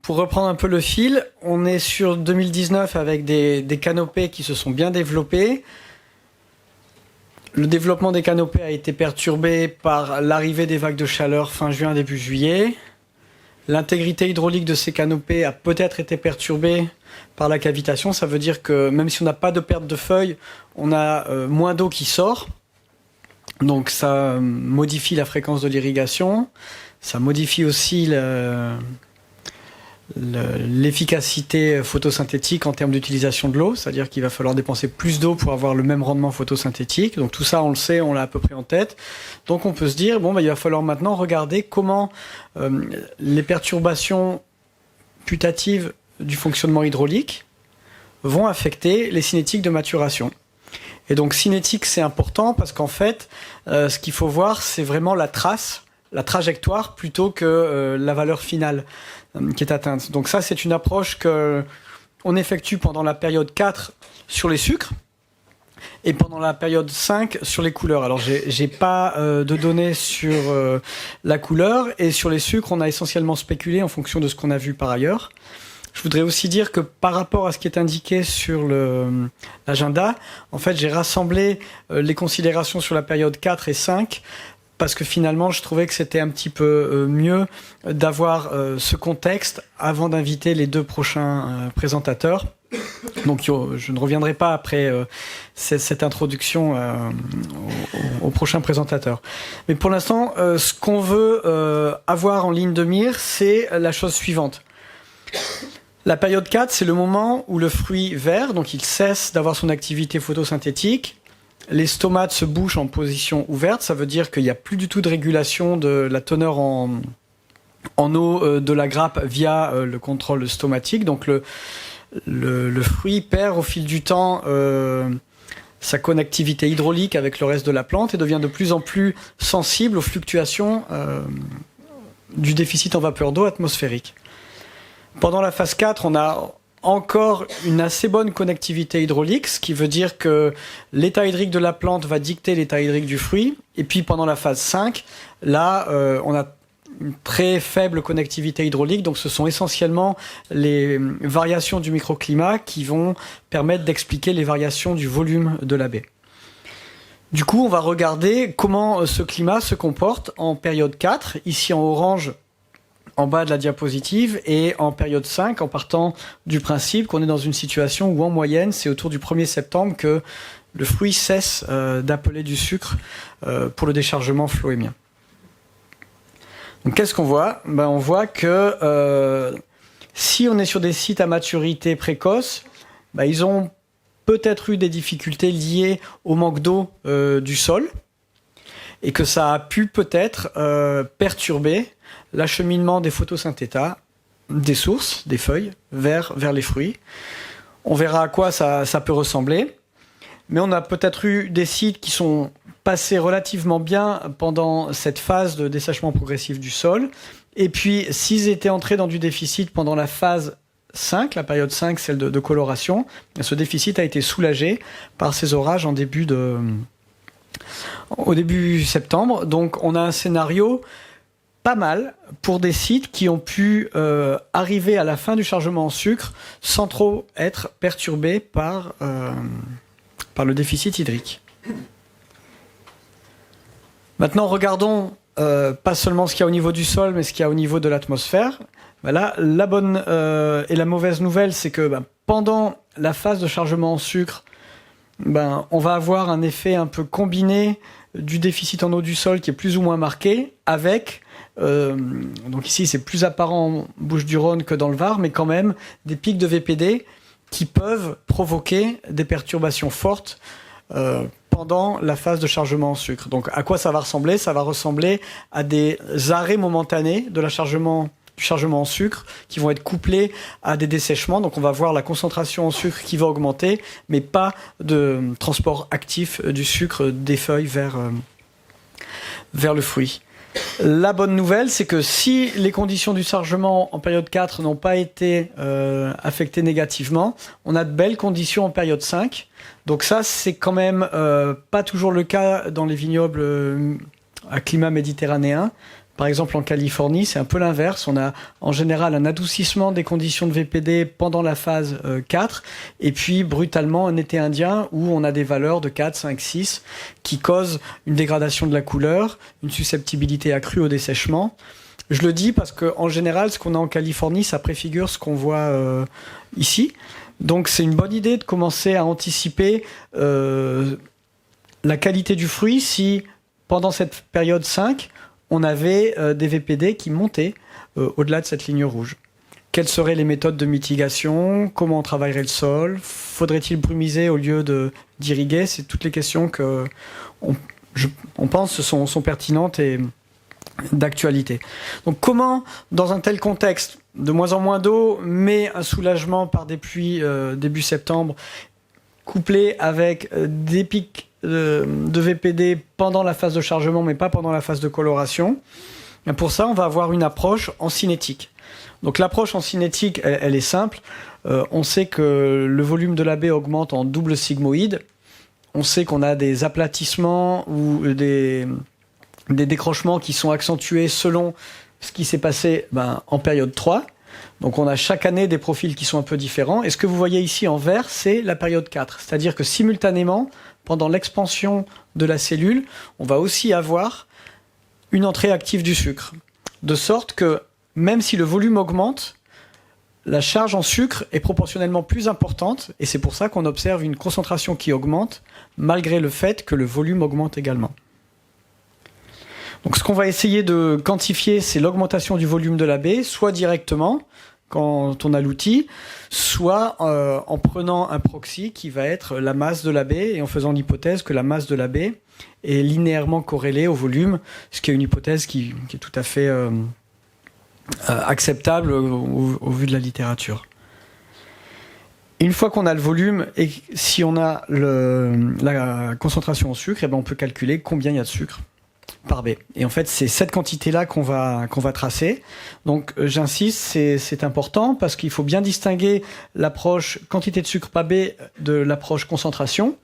pour reprendre un peu le fil, on est sur 2019 avec des canopées qui se sont bien développées. Le développement des canopées a été perturbé par l'arrivée des vagues de chaleur fin juin, début juillet. L'intégrité hydraulique de ces canopées a peut-être été perturbée par la cavitation. Ça veut dire que même si on n'a pas de perte de feuilles, on a moins d'eau qui sort. Donc ça modifie la fréquence de l'irrigation. Ça modifie aussi l'efficacité photosynthétique en termes d'utilisation de l'eau, c'est-à-dire qu'il va falloir dépenser plus d'eau pour avoir le même rendement photosynthétique. Donc tout ça, on le sait, on l'a à peu près en tête. Donc on peut se dire, il va falloir maintenant regarder comment les perturbations putatives du fonctionnement hydraulique vont affecter les cinétiques de maturation. Et donc cinétique, c'est important parce qu'en fait, ce qu'il faut voir, c'est vraiment la trace, la trajectoire, plutôt que la valeur finale qui est atteinte. Donc ça, c'est une approche qu'on effectue pendant la période 4 sur les sucres et pendant la période 5 sur les couleurs. Alors, j'ai pas de données sur la couleur, et sur les sucres, on a essentiellement spéculé en fonction de ce qu'on a vu par ailleurs. Je voudrais aussi dire que par rapport à ce qui est indiqué sur l'agenda, en fait, j'ai rassemblé les considérations sur la période 4 et 5 parce que finalement, je trouvais que c'était un petit peu mieux d'avoir ce contexte avant d'inviter les deux prochains présentateurs. Donc, je ne reviendrai pas après cette introduction au prochain présentateur. Mais pour l'instant, ce qu'on veut avoir en ligne de mire, c'est la chose suivante. La période 4, c'est le moment où le fruit vert, donc il cesse d'avoir son activité photosynthétique. Les stomates se bouchent en position ouverte, ça veut dire qu'il n'y a plus du tout de régulation de la teneur en eau de la grappe via le contrôle stomatique. Donc le fruit perd au fil du temps sa connectivité hydraulique avec le reste de la plante et devient de plus en plus sensible aux fluctuations du déficit en vapeur d'eau atmosphérique. Pendant la phase 4, on a encore une assez bonne connectivité hydraulique, ce qui veut dire que l'état hydrique de la plante va dicter l'état hydrique du fruit. Et puis pendant la phase 5, là, on a une très faible connectivité hydraulique, donc ce sont essentiellement les variations du microclimat qui vont permettre d'expliquer les variations du volume de la baie. Du coup, on va regarder comment ce climat se comporte en période 4, ici en orange, en bas de la diapositive, et en période 5, en partant du principe qu'on est dans une situation où, en moyenne, c'est autour du 1er septembre que le fruit cesse d'appeler du sucre pour le déchargement phloémien. Donc, qu'est-ce qu'on voit ? On voit que si on est sur des sites à maturité précoce, ils ont peut-être eu des difficultés liées au manque d'eau du sol, et que ça a pu peut-être perturber l'acheminement des photosynthétas, des sources, des feuilles, vers les fruits. On verra à quoi ça peut ressembler. Mais on a peut-être eu des sites qui sont passés relativement bien pendant cette phase de dessèchement progressif du sol. Et puis, s'ils étaient entrés dans du déficit pendant la phase 5, la période 5, celle de coloration, ce déficit a été soulagé par ces orages au début septembre. Donc, on a un scénario pas mal pour des sites qui ont pu arriver à la fin du chargement en sucre sans trop être perturbés par le déficit hydrique. Maintenant, regardons pas seulement ce qu'il y a au niveau du sol, mais ce qu'il y a au niveau de l'atmosphère. Là, la bonne et la mauvaise nouvelle, c'est que pendant la phase de chargement en sucre, on va avoir un effet un peu combiné du déficit en eau du sol qui est plus ou moins marqué, avec donc ici c'est plus apparent en Bouches-du-Rhône que dans le Var, mais quand même des pics de VPD qui peuvent provoquer des perturbations fortes pendant la phase de chargement en sucre. Donc à quoi ça va ressembler ? Ça va ressembler à des arrêts momentanés du chargement en sucre qui vont être couplés à des dessèchements. Donc on va voir la concentration en sucre qui va augmenter, mais pas de transport actif du sucre des feuilles vers le fruit. La bonne nouvelle, c'est que si les conditions du chargement en période 4 n'ont pas été affectées négativement, on a de belles conditions en période 5. Donc ça, c'est quand même pas toujours le cas dans les vignobles à climat méditerranéen. Par exemple, en Californie, c'est un peu l'inverse. On a en général un adoucissement des conditions de VPD pendant la phase 4, et puis brutalement un été indien où on a des valeurs de 4, 5, 6 qui causent une dégradation de la couleur, une susceptibilité accrue au dessèchement. Je le dis parce qu'en général, ce qu'on a en Californie, ça préfigure ce qu'on voit ici. Donc c'est une bonne idée de commencer à anticiper la qualité du fruit si, pendant cette période 5, on avait des VPD qui montaient au-delà de cette ligne rouge. Quelles seraient les méthodes de mitigation? Comment on travaillerait le sol? Faudrait-il brumiser au lieu d'irriguer? C'est toutes les questions que on pense sont pertinentes et d'actualité. Donc comment, dans un tel contexte, de moins en moins d'eau, mais un soulagement par des pluies début septembre, couplé avec des pics de VPD pendant la phase de chargement, mais pas pendant la phase de coloration. Et pour ça, on va avoir une approche en cinétique. Donc l'approche en cinétique, elle est simple. On sait que le volume de la baie augmente en double sigmoïde. On sait qu'on a des aplatissements ou des décrochements qui sont accentués selon ce qui s'est passé en période 3. Donc on a chaque année des profils qui sont un peu différents. Et ce que vous voyez ici en vert, c'est la période 4. C'est-à-dire que simultanément, pendant l'expansion de la cellule, on va aussi avoir une entrée active du sucre. De sorte que même si le volume augmente, la charge en sucre est proportionnellement plus importante. Et c'est pour ça qu'on observe une concentration qui augmente, malgré le fait que le volume augmente également. Donc ce qu'on va essayer de quantifier, c'est l'augmentation du volume de la baie, soit directement, quand on a l'outil, soit en prenant un proxy qui va être la masse de la baie et en faisant l'hypothèse que la masse de la baie est linéairement corrélée au volume, ce qui est une hypothèse qui est tout à fait acceptable au vu de la littérature. Une fois qu'on a le volume et si on a la concentration en sucre, on peut calculer combien il y a de sucre par baie. Et en fait, c'est cette quantité-là qu'on va tracer. Donc, j'insiste, c'est important parce qu'il faut bien distinguer l'approche quantité de sucre par baie de l'approche concentration,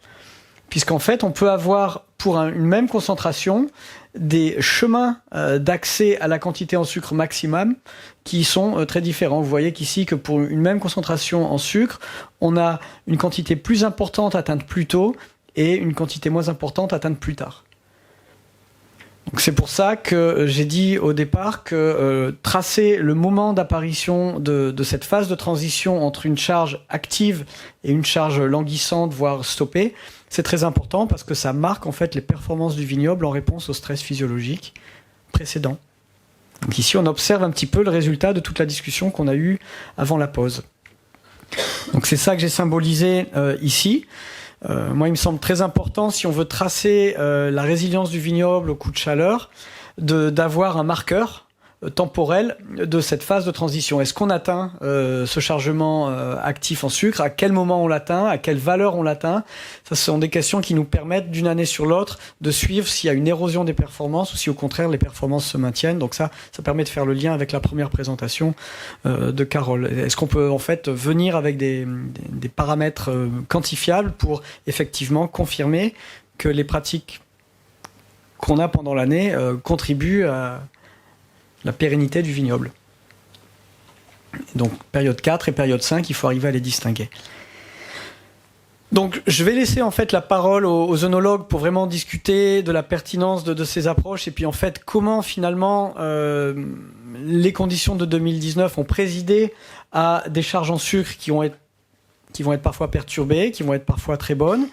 puisqu'en fait, on peut avoir pour une même concentration des chemins d'accès à la quantité en sucre maximum qui sont très différents. Vous voyez qu'ici, que pour une même concentration en sucre, on a une quantité plus importante atteinte plus tôt et une quantité moins importante atteinte plus tard. Donc c'est pour ça que j'ai dit au départ que tracer le moment d'apparition de cette phase de transition entre une charge active et une charge languissante, voire stoppée, c'est très important parce que ça marque en fait les performances du vignoble en réponse au stress physiologique précédent. Donc ici, on observe un petit peu le résultat de toute la discussion qu'on a eue avant la pause. Donc c'est ça que j'ai symbolisé ici. Moi, il me semble très important, si on veut tracer la résilience du vignoble au coup de chaleur, d'avoir un marqueur temporel de cette phase de transition. Est-ce qu'on atteint ce chargement actif en sucre? À quel moment on l'atteint? À quelle valeur on l'atteint? Ça, ce sont des questions qui nous permettent, d'une année sur l'autre, de suivre s'il y a une érosion des performances ou si, au contraire, les performances se maintiennent. Donc ça permet de faire le lien avec la première présentation de Carole. Est-ce qu'on peut, en fait, venir avec des paramètres quantifiables pour, effectivement, confirmer que les pratiques qu'on a pendant l'année contribuent à la pérennité du vignoble. Donc période 4 et période 5, il faut arriver à les distinguer. Donc je vais laisser en fait la parole aux œnologues pour vraiment discuter de la pertinence de ces approches et puis en fait comment finalement les conditions de 2019 ont présidé à des charges en sucre qui vont être parfois perturbées, qui vont être parfois très bonnes.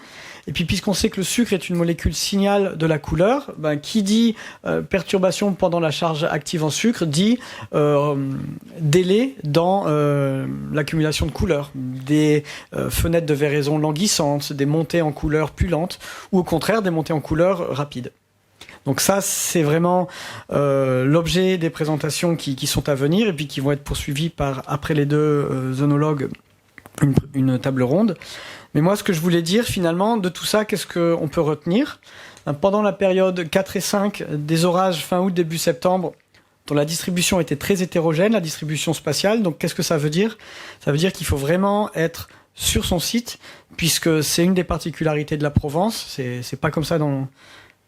Et puis, puisqu'on sait que le sucre est une molécule signal de la couleur, qui dit perturbation pendant la charge active en sucre dit délai dans l'accumulation de couleurs, des fenêtres de véraison languissantes, des montées en couleur plus lentes, ou au contraire des montées en couleur rapides. Donc ça, c'est vraiment l'objet des présentations qui sont à venir et puis qui vont être poursuivies par, après les deux œnologues, une table ronde. Mais moi, ce que je voulais dire, finalement, de tout ça, qu'est-ce qu'on peut retenir? Pendant la période 4 et 5, des orages fin août, début septembre, dont la distribution était très hétérogène, la distribution spatiale. Donc, qu'est-ce que ça veut dire? Ça veut dire qu'il faut vraiment être sur son site, puisque c'est une des particularités de la Provence. C'est pas comme ça,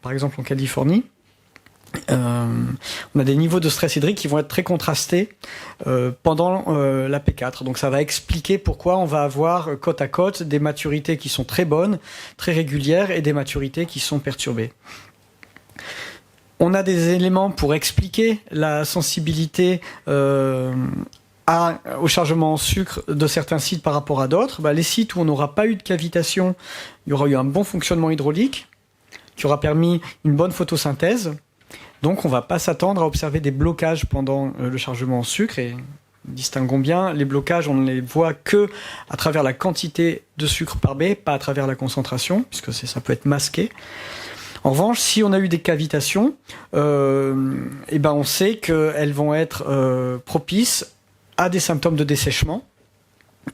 par exemple, en Californie. On a des niveaux de stress hydrique qui vont être très contrastés pendant la P4. Donc ça va expliquer pourquoi on va avoir côte à côte des maturités qui sont très bonnes, très régulières, et des maturités qui sont perturbées. On a des éléments pour expliquer la sensibilité au chargement en sucre de certains sites par rapport à d'autres. Les sites où on n'aura pas eu de cavitation, il y aura eu un bon fonctionnement hydraulique qui aura permis une bonne photosynthèse. Donc on ne va pas s'attendre à observer des blocages pendant le chargement en sucre. Et distinguons bien, les blocages, on ne les voit que à travers la quantité de sucre par B, pas à travers la concentration, puisque ça peut être masqué. En revanche, si on a eu des cavitations, on sait qu'elles vont être propices à des symptômes de dessèchement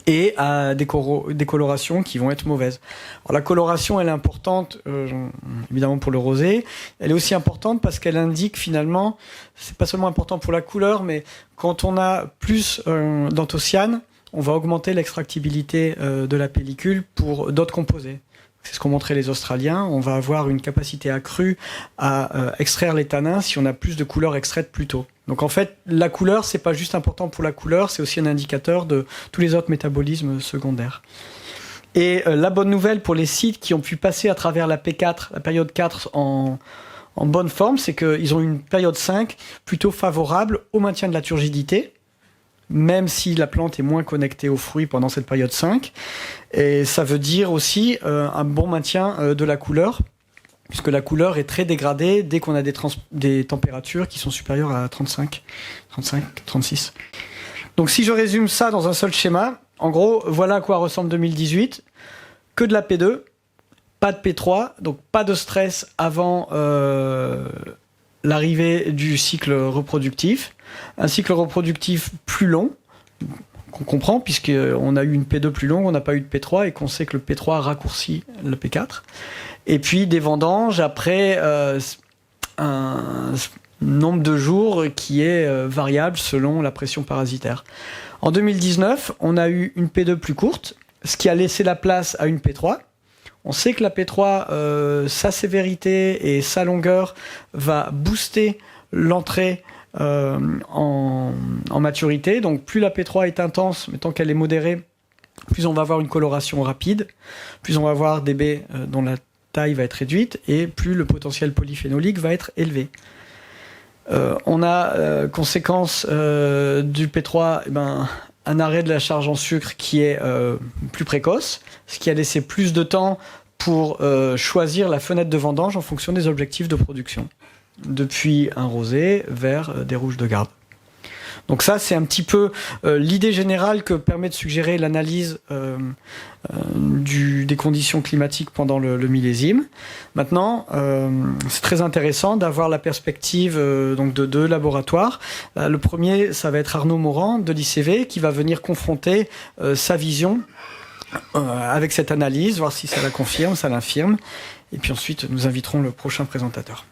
et à des colorations qui vont être mauvaises. Alors, la coloration, elle est importante, évidemment pour le rosé. Elle est aussi importante parce qu'elle indique finalement, c'est pas seulement important pour la couleur, mais quand on a plus d'anthocyanes, on va augmenter l'extractibilité de la pellicule pour d'autres composés. C'est ce qu'ont montré les Australiens. On va avoir une capacité accrue à extraire les tanins si on a plus de couleurs extraites plus tôt. Donc en fait, la couleur, c'est pas juste important pour la couleur, c'est aussi un indicateur de tous les autres métabolismes secondaires. Et la bonne nouvelle pour les sites qui ont pu passer à travers la P4, la période 4 en bonne forme, c'est qu'ils ont une période 5 plutôt favorable au maintien de la turgidité, même si la plante est moins connectée aux fruits pendant cette période 5. Et ça veut dire aussi un bon maintien de la couleur, puisque la couleur est très dégradée dès qu'on a des températures qui sont supérieures à 35, 36. Donc si je résume ça dans un seul schéma, en gros, voilà à quoi ressemble 2018. Que de la P2, pas de P3, donc pas de stress avant l'arrivée du cycle reproductif. Un cycle reproductif plus long, qu'on comprend, puisqu'on a eu une P2 plus longue, on n'a pas eu de P3, et qu'on sait que le P3 raccourcit le P4. Et puis des vendanges après un nombre de jours qui est variable selon la pression parasitaire. En 2019, on a eu une P2 plus courte, ce qui a laissé la place à une P3. On sait que la P3, sa sévérité et sa longueur va booster l'entrée en maturité. Donc plus la P3 est intense, mais tant qu'elle est modérée, plus on va avoir une coloration rapide, plus on va avoir des baies dont la taille va être réduite, et plus le potentiel polyphénolique va être élevé. On a conséquence du P3, un arrêt de la charge en sucre qui est plus précoce, ce qui a laissé plus de temps pour choisir la fenêtre de vendange en fonction des objectifs de production, depuis un rosé vers des rouges de garde. Donc ça, c'est un petit peu l'idée générale que permet de suggérer l'analyse des conditions climatiques pendant le millésime. Maintenant, c'est très intéressant d'avoir la perspective donc de deux laboratoires. Le premier, ça va être Arnaud Morand de l'ICV qui va venir confronter sa vision avec cette analyse, voir si ça la confirme, ça l'infirme. Et puis ensuite, nous inviterons le prochain présentateur.